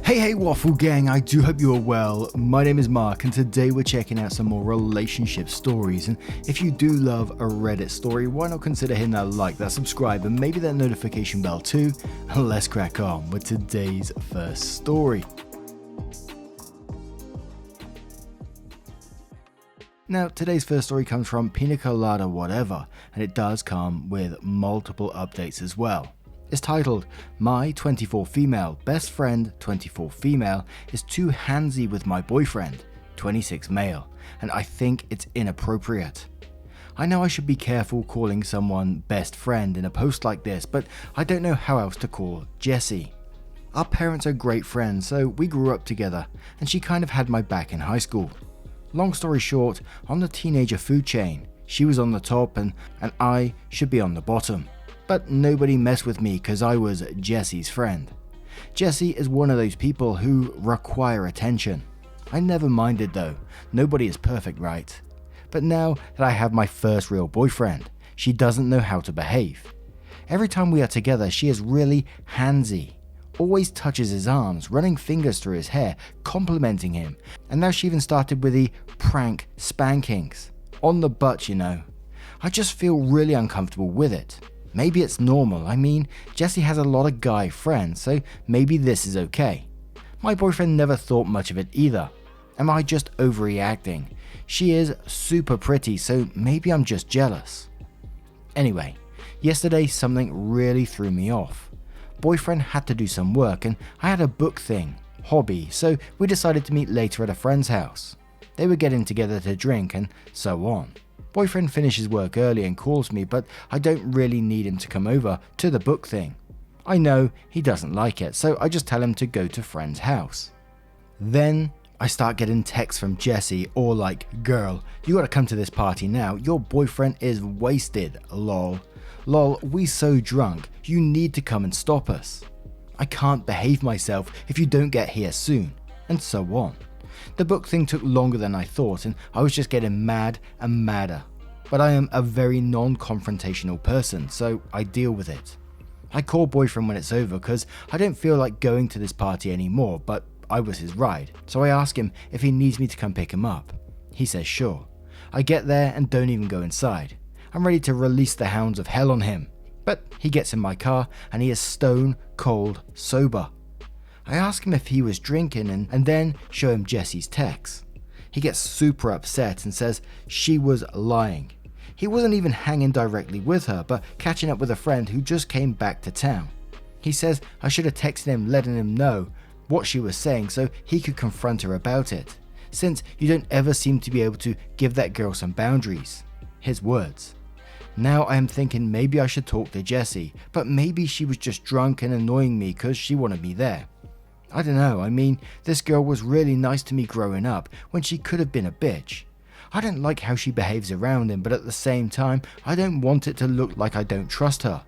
Hey Waffle Gang, I do hope you are well. My name is Mark and today we're checking out some more relationship stories, and if you do love a Reddit story, why not consider hitting that like, that subscribe and maybe that notification bell too, and let's crack on with today's first story. Now, today's first story comes from Pina Colada Whatever, and it does come with multiple updates as well. It's titled, My 24 Female Best Friend 24 Female is too handsy with my boyfriend, 26 Male, and I think it's inappropriate. I know I should be careful calling someone best friend in a post like this, but I don't know how else to call Jessie. Our parents are great friends, so we grew up together, and she kind of had my back in high school. Long story short, on the teenager food chain, she was on the top and I should be on the bottom. But nobody messed with me because I was Jessie's friend. Jessie is one of those people who require attention. I never minded though, nobody is perfect, right? But now that I have my first real boyfriend, she doesn't know how to behave. Every time we are together, she is really handsy. Always touches his arms, running fingers through his hair, complimenting him, and now she even started with the prank spankings. On the butt, you know. I just feel really uncomfortable with it. Maybe it's normal. I mean, Jessie has a lot of guy friends, so maybe this is okay. My boyfriend never thought much of it either. Am I just overreacting? She is super pretty, so maybe I'm just jealous. Anyway, yesterday something really threw me off. Boyfriend had to do some work and I had a book thing, hobby, so we decided to meet later at a friend's house. They were getting together to drink and so on. Boyfriend finishes work early and calls me, but I don't really need him to come over to the book thing. I know he doesn't like it, so I just tell him to go to friend's house. Then I start getting texts from Jessie, all like, girl, you gotta come to this party now, your boyfriend is wasted, lol. Lol, we so drunk, you need to come and stop us. I can't behave myself if you don't get here soon, and so on. The book thing took longer than I thought and I was just getting mad and madder. But I am a very non-confrontational person, so I deal with it. I call boyfriend when it's over because I don't feel like going to this party anymore, but I was his ride, so I ask him if he needs me to come pick him up. He says sure. I get there and don't even go inside. I'm ready to release the hounds of hell on him, but he gets in my car and he is stone cold sober. I ask him if he was drinking and then show him Jessie's text. He gets super upset and says she was lying. He wasn't even hanging directly with her, but catching up with a friend who just came back to town. He says I should have texted him letting him know what she was saying so he could confront her about it, since you don't ever seem to be able to give that girl some boundaries. His words. Now I am thinking maybe I should talk to Jessie, but maybe she was just drunk and annoying me because she wanted me there. I don't know, I mean, this girl was really nice to me growing up when she could have been a bitch. I don't like how she behaves around him, but at the same time, I don't want it to look like I don't trust her.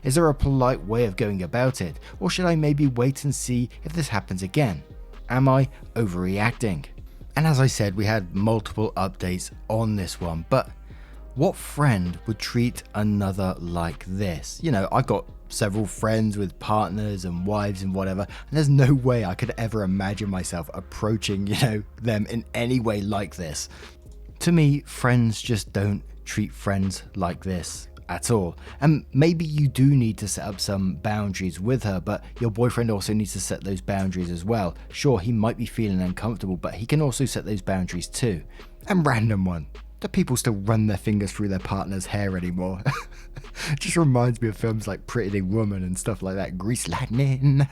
Is there a polite way of going about it, or should I maybe wait and see if this happens again? Am I overreacting? And as I said, we had multiple updates on this one, but what friend would treat another like this? You know, I've got several friends with partners and wives and whatever, and there's no way I could ever imagine myself approaching, them in any way like this. To me, friends just don't treat friends like this at all. And maybe you do need to set up some boundaries with her, but your boyfriend also needs to set those boundaries as well. Sure, he might be feeling uncomfortable, but he can also set those boundaries too. And random one. Do people still run their fingers through their partner's hair anymore? It just reminds me of films like Pretty Little Woman and stuff like that. Grease lightning.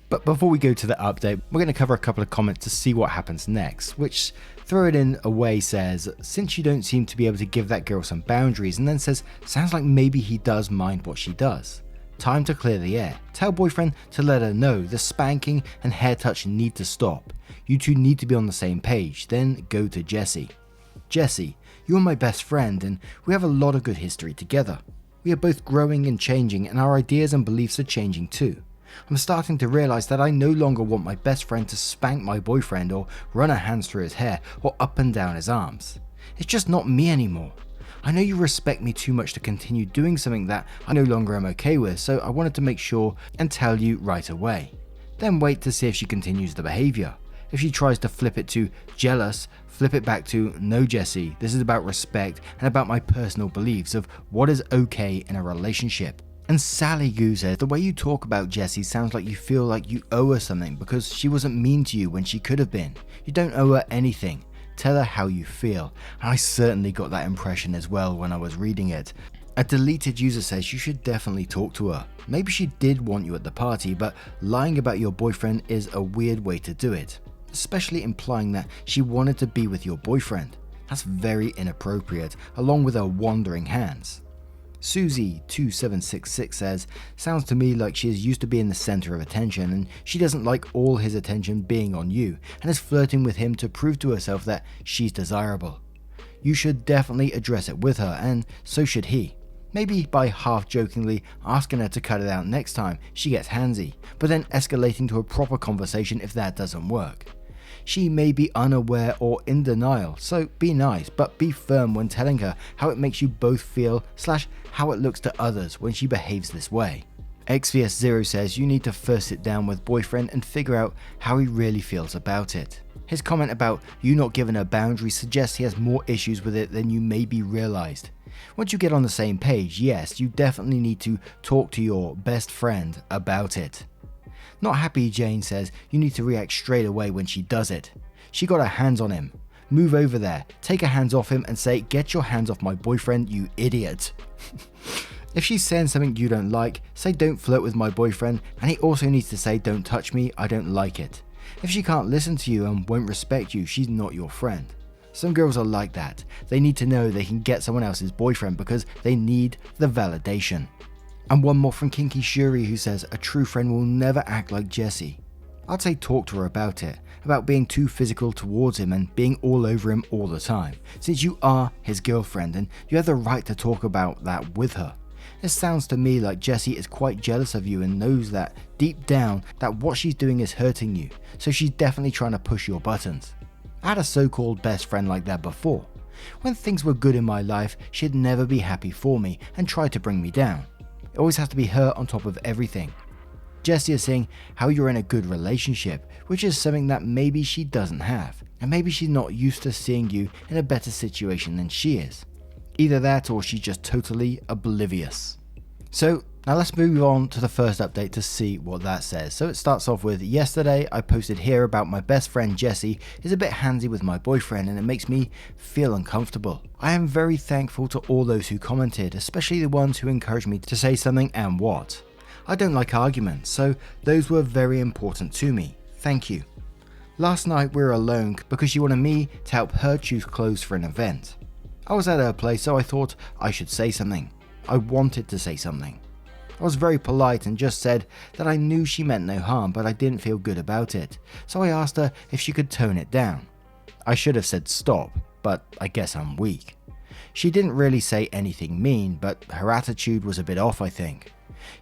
But before we go to the update, we're going to cover a couple of comments to see what happens next, which, throw it in a way, says, since you don't seem to be able to give that girl some boundaries, and then says, sounds like maybe he does mind what she does. Time to clear the air. Tell boyfriend to let her know the spanking and hair touch need to stop. You two need to be on the same page, then go to Jessie. Jessie, you're my best friend and we have a lot of good history together. We are both growing and changing and our ideas and beliefs are changing too. I'm starting to realize that I no longer want my best friend to spank my boyfriend or run her hands through his hair or up and down his arms. It's just not me anymore. I know you respect me too much to continue doing something that I no longer am okay with, so I wanted to make sure and tell you right away. Then wait to see if she continues the behavior. If she tries to flip it to jealous, flip it back to no Jesse, this is about respect and about my personal beliefs of what is okay in a relationship. And Sally Goo says, the way you talk about Jessie sounds like you feel like you owe her something because she wasn't mean to you when she could have been. You don't owe her anything. Tell her how you feel. And I certainly got that impression as well when I was reading it. A deleted user says you should definitely talk to her. Maybe she did want you at the party, but lying about your boyfriend is a weird way to do it, especially implying that she wanted to be with your boyfriend. That's very inappropriate, along with her wandering hands. Susie2766 says, sounds to me like she is used to being the center of attention and she doesn't like all his attention being on you and is flirting with him to prove to herself that she's desirable. You should definitely address it with her, and so should he. Maybe by half-jokingly asking her to cut it out next time she gets handsy, but then escalating to a proper conversation if that doesn't work. She may be unaware or in denial, so be nice, but be firm when telling her how it makes you both feel / how it looks to others when she behaves this way. XVS0 says you need to first sit down with boyfriend and figure out how he really feels about it. His comment about you not giving her boundaries suggests he has more issues with it than you maybe realized. Once you get on the same page, yes, you definitely need to talk to your best friend about it. Not Happy Jane says you need to react straight away when she does it. She got her hands on him. Move over there, take her hands off him and say, get your hands off my boyfriend, you idiot. If she's saying something you don't like, say don't flirt with my boyfriend, and he also needs to say don't touch me, I don't like it. If she can't listen to you and won't respect you, she's not your friend. Some girls are like that. They need to know they can get someone else's boyfriend because they need the validation. And one more from Kinky Shuri who says a true friend will never act like Jessie. I'd say talk to her about it, about being too physical towards him and being all over him all the time, since you are his girlfriend and you have the right to talk about that with her. It sounds to me like Jessie is quite jealous of you and knows that deep down that what she's doing is hurting you, so she's definitely trying to push your buttons. I had a so-called best friend like that before. When things were good in my life, she'd never be happy for me and try to bring me down. It always has to be her on top of everything. Jessie is saying how you're in a good relationship, which is something that maybe she doesn't have, and maybe she's not used to seeing you in a better situation than she is. Either that or she's just totally oblivious. So now let's move on to the first update to see what that says. So it starts off with, yesterday I posted here about my best friend Jessie is a bit handsy with my boyfriend and it makes me feel uncomfortable. I am very thankful to all those who commented, especially the ones who encouraged me to say something and what. I don't like arguments, so those were very important to me. Thank you. Last night we were alone because she wanted me to help her choose clothes for an event. I was at her place, so I thought I should say something. I wanted to say something. I was very polite and just said that I knew she meant no harm, but I didn't feel good about it, so I asked her if she could tone it down. I should have said stop, but I guess I'm weak. She didn't really say anything mean, but her attitude was a bit off, I think.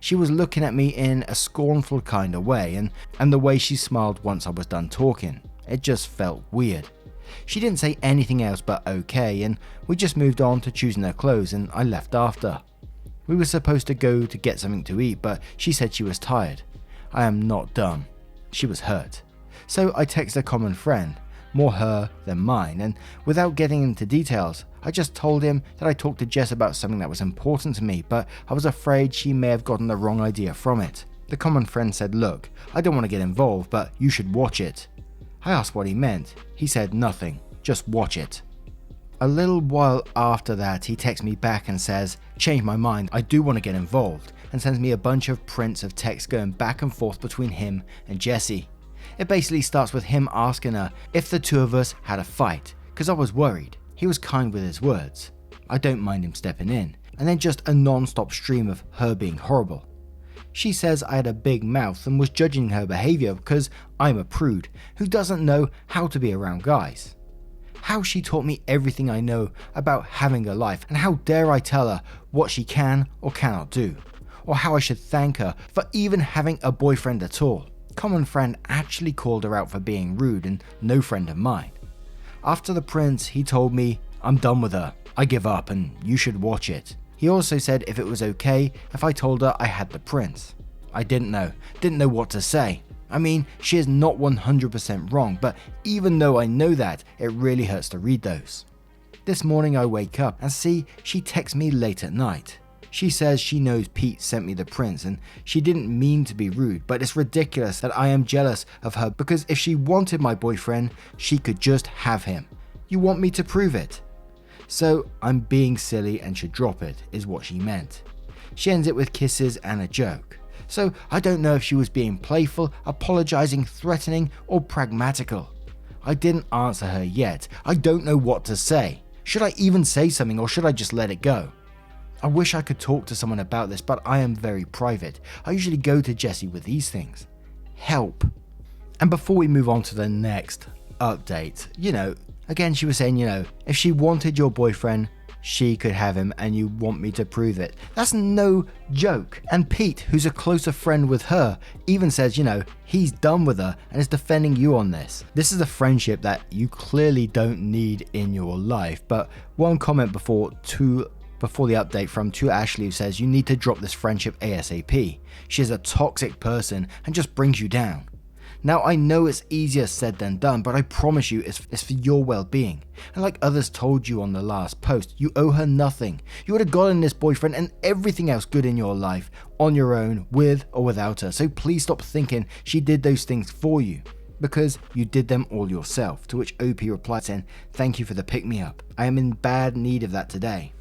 She was looking at me in a scornful kind of way, and the way she smiled once I was done talking. It just felt weird. She didn't say anything else but okay, and we just moved on to choosing her clothes and I left after. We were supposed to go to get something to eat, but she said she was tired. I am not dumb. She was hurt. So I texted a common friend, more her than mine, and without getting into details, I just told him that I talked to Jess about something that was important to me, but I was afraid she may have gotten the wrong idea from it. The common friend said, look, I don't want to get involved, but you should watch it. I asked what he meant. He said nothing, just watch it. A little while after that, he texts me back and says, change my mind, I do want to get involved, and sends me a bunch of prints of text going back and forth between him and Jessie. It basically starts with him asking her if the two of us had a fight, because I was worried. He was kind with his words. I don't mind him stepping in, and then just a non-stop stream of her being horrible. She says I had a big mouth and was judging her behavior because I'm a prude who doesn't know how to be around guys. How she taught me everything I know about having a life, and how dare I tell her what she can or cannot do, or how I should thank her for even having a boyfriend at all. Common friend actually called her out for being rude and no friend of mine. After the prince, he told me, I'm done with her, I give up and you should watch it. He also said if it was okay if I told her I had the prince. I didn't know what to say. I mean, she is not 100% wrong, but even though I know that, it really hurts to read those. This morning I wake up and see she texts me late at night. She says she knows Pete sent me the prints and she didn't mean to be rude, but it's ridiculous that I am jealous of her because if she wanted my boyfriend, she could just have him. You want me to prove it? So I'm being silly and should drop it, is what she meant. She ends it with kisses and a joke. So I don't know if she was being playful, apologizing, threatening, or pragmatical. I didn't answer her yet. I don't know what to say. Should I even say something or should I just let it go? I wish I could talk to someone about this, but I am very private. I usually go to Jessie with these things. Help. And before we move on to the next update, again she was saying, if she wanted your boyfriend, she could have him and you want me to prove it. That's no joke. And Pete, who's a closer friend with her, even says, he's done with her and is defending you on this. This is a friendship that you clearly don't need in your life. But one comment before the update from to Ashley, who says you need to drop this friendship ASAP. She is a toxic person and just brings you down. Now I know it's easier said than done, but I promise you it's for your well-being. And like others told you on the last post, you owe her nothing. You would have gotten this boyfriend and everything else good in your life on your own, with or without her. So please stop thinking she did those things for you, because you did them all yourself. To which OP replied saying, thank you for the pick-me-up. I am in bad need of that today.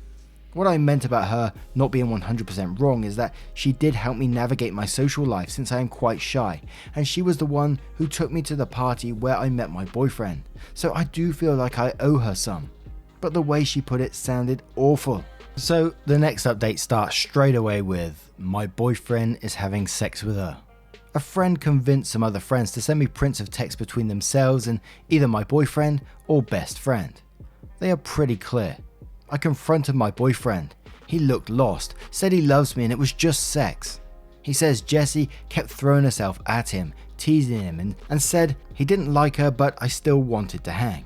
What I meant about her not being 100% wrong is that she did help me navigate my social life since I am quite shy, and she was the one who took me to the party where I met my boyfriend, so I do feel like I owe her some. But the way she put it sounded awful. So the next update starts straight away with, my boyfriend is having sex with her. A friend convinced some other friends to send me prints of text between themselves and either my boyfriend or best friend. They are pretty clear. I confronted my boyfriend. He looked lost, said he loves me and it was just sex. He says Jessie kept throwing herself at him, teasing him and said he didn't like her but I still wanted to hang.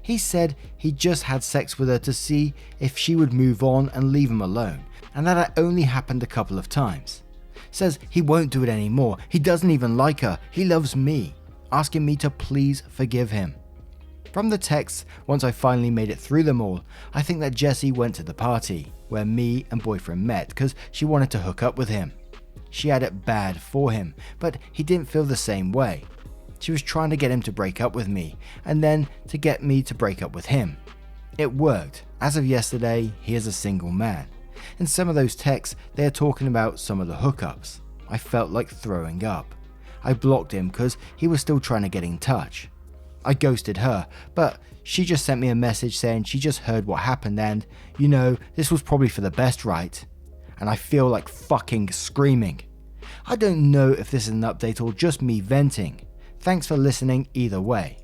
He said he just had sex with her to see if she would move on and leave him alone, and that it only happened a couple of times. Says he won't do it anymore, he doesn't even like her, he loves me, asking me to please forgive him. From the texts, once I finally made it through them all, I think that Jessie went to the party where me and boyfriend met because she wanted to hook up with him. She had it bad for him, but he didn't feel the same way. She was trying to get him to break up with me and then to get me to break up with him. It worked. As of yesterday, he is a single man. In some of those texts, they are talking about some of the hookups. I felt like throwing up. I blocked him because he was still trying to get in touch. I ghosted her, but she just sent me a message saying she just heard what happened and, this was probably for the best, right? And I feel like fucking screaming. I don't know if this is an update or just me venting. Thanks for listening either way.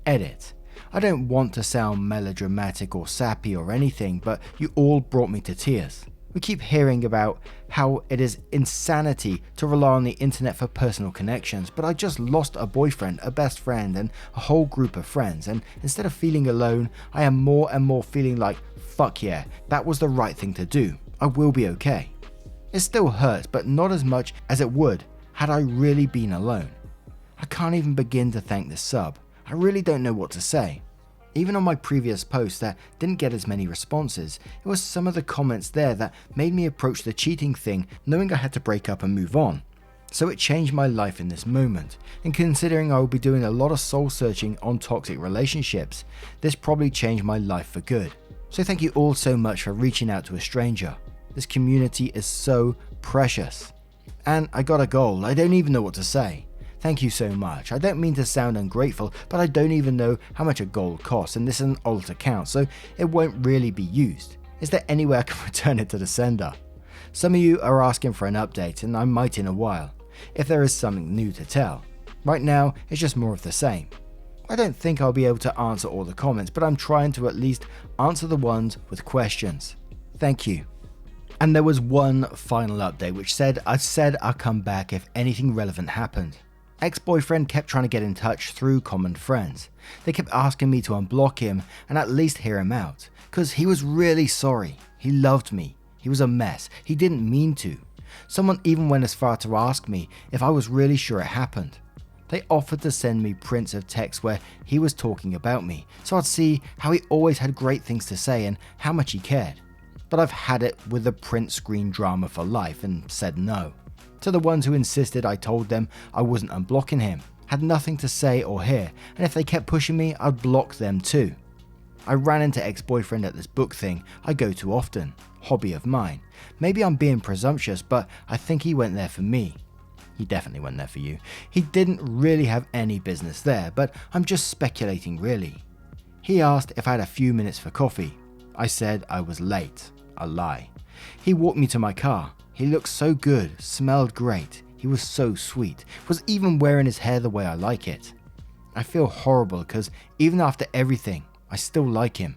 Edit. I don't want to sound melodramatic or sappy or anything, but you all brought me to tears. We keep hearing about how it is insanity to rely on the internet for personal connections, but I just lost a boyfriend, a best friend, and a whole group of friends, and instead of feeling alone, I am more and more feeling like, fuck yeah, that was the right thing to do. I will be okay. It still hurts, but not as much as it would had I really been alone. I can't even begin to thank this sub. I really don't know what to say. Even on my previous post that didn't get as many responses, it was some of the comments there that made me approach the cheating thing knowing I had to break up and move on. So it changed my life in this moment, and considering I will be doing a lot of soul searching on toxic relationships, this probably changed my life for good. So thank you all so much for reaching out to a stranger. This community is so precious. And I got a goal, I don't even know what to say. Thank you so much. I don't mean to sound ungrateful, but I don't even know how much a gold costs, and this is an alt account, so it won't really be used. Is there any way I can return it to the sender? Some of you are asking for an update, and I might in a while, if there is something new to tell. Right now, it's just more of the same. I don't think I'll be able to answer all the comments, but I'm trying to at least answer the ones with questions. Thank you. And there was one final update which said I'll come back if anything relevant happened. Ex-boyfriend kept trying to get in touch through common friends. They kept asking me to unblock him and at least hear him out, cause he was really sorry. He loved me. He was a mess. He didn't mean to. Someone even went as far to ask me if I was really sure it happened. They offered to send me prints of texts where he was talking about me, so I'd see how he always had great things to say and how much he cared. But I've had it with the print screen drama for life and said no. To the ones who insisted, I told them I wasn't unblocking him, had nothing to say or hear, and if they kept pushing me, I'd block them too. I ran into ex-boyfriend at this book thing I go to often, hobby of mine. Maybe I'm being presumptuous, but I think he went there for me. He definitely went there for you. He didn't really have any business there, but I'm just speculating really. He asked if I had a few minutes for coffee. I said I was late. A lie. He walked me to my car. He looked so good, smelled great. He was so sweet, was even wearing his hair the way I like it. I feel horrible because even after everything, I still like him.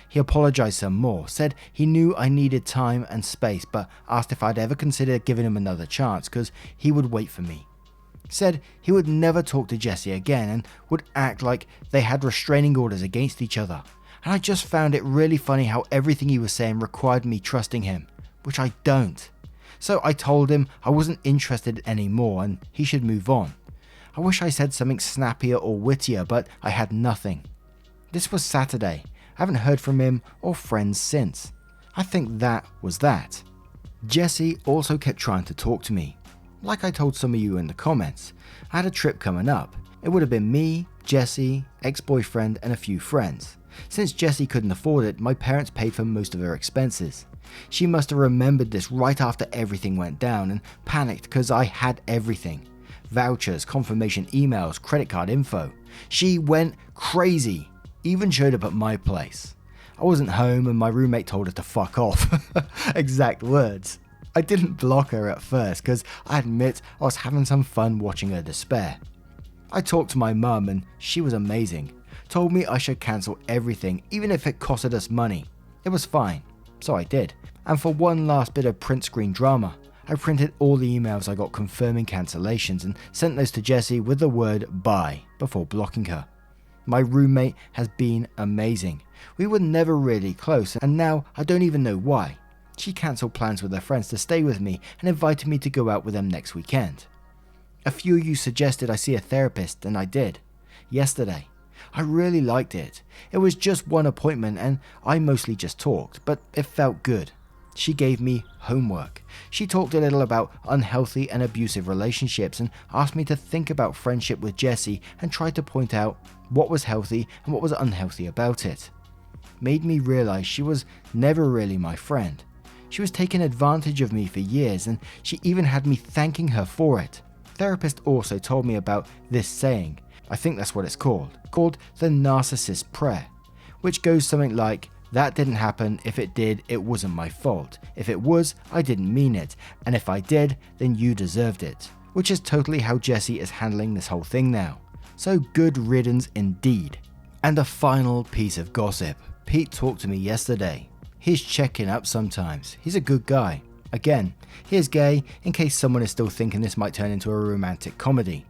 He apologized some more, said he knew I needed time and space, but asked if I'd ever consider giving him another chance because he would wait for me. Said he would never talk to Jessie again and would act like they had restraining orders against each other. And I just found it really funny how everything he was saying required me trusting him, which I don't. So I told him I wasn't interested anymore and he should move on. I wish I said something snappier or wittier, but I had nothing. This was Saturday. I haven't heard from him or friends since. I think that was that. Jessie also kept trying to talk to me. Like I told some of you in the comments, I had a trip coming up. It would have been me, Jessie, ex-boyfriend and a few friends. Since Jessie couldn't afford it, my parents paid for most of her expenses. She must have remembered this right after everything went down and panicked because I had everything. Vouchers, confirmation emails, credit card info. She went crazy. Even showed up at my place. I wasn't home and my roommate told her to fuck off. Exact words. I didn't block her at first because I admit I was having some fun watching her despair. I talked to my mum and she was amazing. Told me I should cancel everything even if it costed us money. It was fine, so I did. And for one last bit of print screen drama, I printed all the emails I got confirming cancellations and sent those to Jessie with the word bye before blocking her. My roommate has been amazing. We were never really close and now I don't even know why. She cancelled plans with her friends to stay with me and invited me to go out with them next weekend. A few of you suggested I see a therapist and I did. Yesterday. I really liked it. It was just one appointment and I mostly just talked, but it felt good. She gave me homework. She talked a little about unhealthy and abusive relationships and asked me to think about friendship with Jessie and tried to point out what was healthy and what was unhealthy about it. Made me realize she was never really my friend. She was taking advantage of me for years and she even had me thanking her for it. Therapist also told me about this saying, I think that's what it's called the narcissist prayer, which goes something like, that didn't happen, if it did, it wasn't my fault. If it was, I didn't mean it, and if I did, then you deserved it. Which is totally how Jessie is handling this whole thing now. So good riddance indeed. And a final piece of gossip. Pete talked to me yesterday. He's checking up sometimes. He's a good guy. Again, he is gay in case someone is still thinking this might turn into a romantic comedy.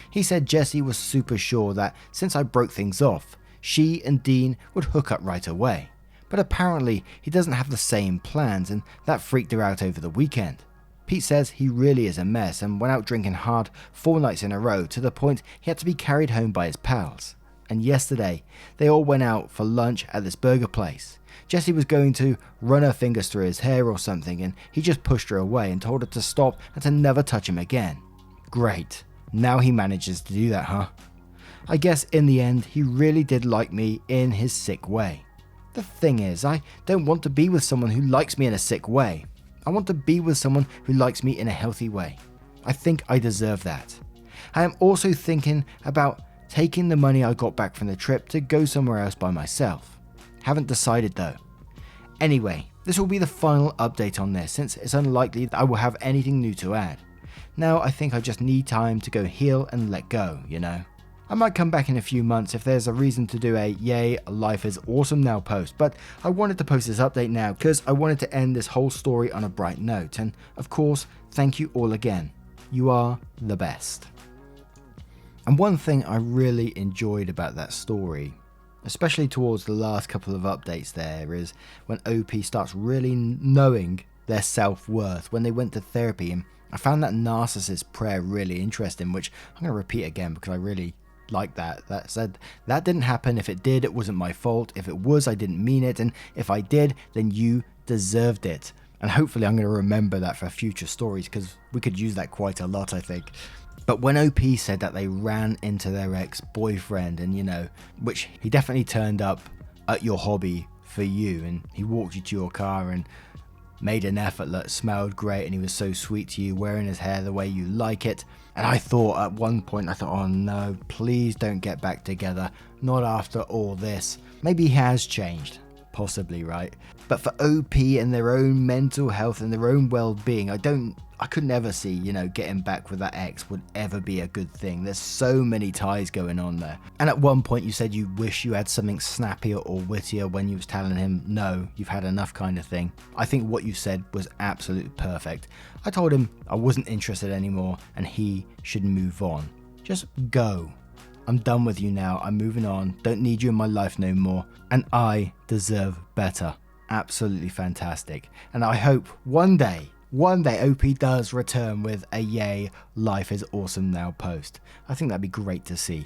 He said Jessie was super sure that since I broke things off, she and Dean would hook up right away. But apparently he doesn't have the same plans and that freaked her out over the weekend. Pete says he really is a mess and went out drinking hard 4 nights in a row to the point he had to be carried home by his pals. And yesterday, they all went out for lunch at this burger place. Jessie was going to run her fingers through his hair or something and he just pushed her away and told her to stop and to never touch him again. Great. Now he manages to do that, huh? I guess in the end, he really did like me in his sick way. The thing is, I don't want to be with someone who likes me in a sick way. I want to be with someone who likes me in a healthy way. I think I deserve that. I am also thinking about taking the money I got back from the trip to go somewhere else by myself. Haven't decided though. Anyway, this will be the final update on this since it's unlikely that I will have anything new to add. Now I think I just need time to go heal and let go, you know. I might come back in a few months if there's a reason to do a yay, life is awesome now post, but I wanted to post this update now because I wanted to end this whole story on a bright note, and of course, thank you all again. You are the best. And one thing I really enjoyed about that story, especially towards the last couple of updates there, is when OP starts really knowing their self-worth when they went to therapy and I found that narcissist prayer really interesting, which I'm going to repeat again because I really like that. That said, that didn't happen. If it did, it wasn't my fault. If it was, I didn't mean it. And if I did, then you deserved it. And hopefully I'm going to remember that for future stories, because we could use that quite a lot, I think. But when OP said that they ran into their ex-boyfriend and, which he definitely turned up at your hobby for you, and he walked you to your car and made an effort that smelled great, and he was so sweet to you, wearing his hair the way you like it. And I thought at one point, oh no, please don't get back together, not after all this. Maybe he has changed, possibly, right? But for OP and their own mental health and their own well-being, I could never see, getting back with that ex would ever be a good thing. There's so many ties going on there. And at one point you said you wish you had something snappier or wittier when you was telling him, no, you've had enough kind of thing. I think what you said was absolutely perfect. I told him I wasn't interested anymore and he should move on. Just go. I'm done with you now. I'm moving on. Don't need you in my life no more. And I deserve better. Absolutely fantastic. And I hope one day OP does return with a yay, life is awesome now post. I think that'd be great to see.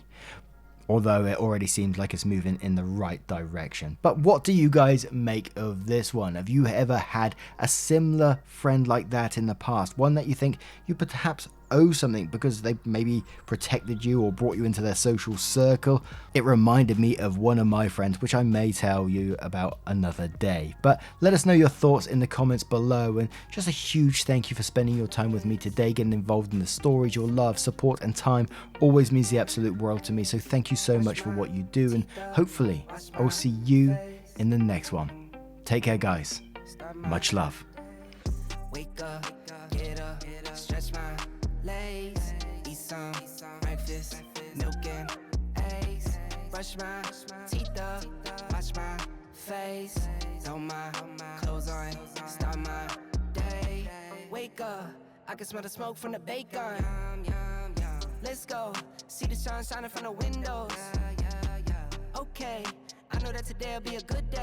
Although it already seems like it's moving in the right direction. But what do you guys make of this one? Have you ever had a similar friend like that in the past? One that you think you perhaps owe something because they maybe protected you or brought you into their social circle? It reminded me of one of my friends, which I may tell you about another day. But let us know your thoughts in the comments below, and just a huge thank you for spending your time with me today, getting involved in the stories. Your love, support and time always means the absolute world to me, so thank you so much for what you do, and hopefully I will see you in the next one. Take care, guys. Much love. Wake up, get up, stretch my legs, eat some breakfast, milk and eggs, brush my teeth up, wash my face, throw my clothes on, start my day. Wake up, I can smell the smoke from the bacon. Let's go, see the sun shining from the windows. Okay, I know that today'll be a good day.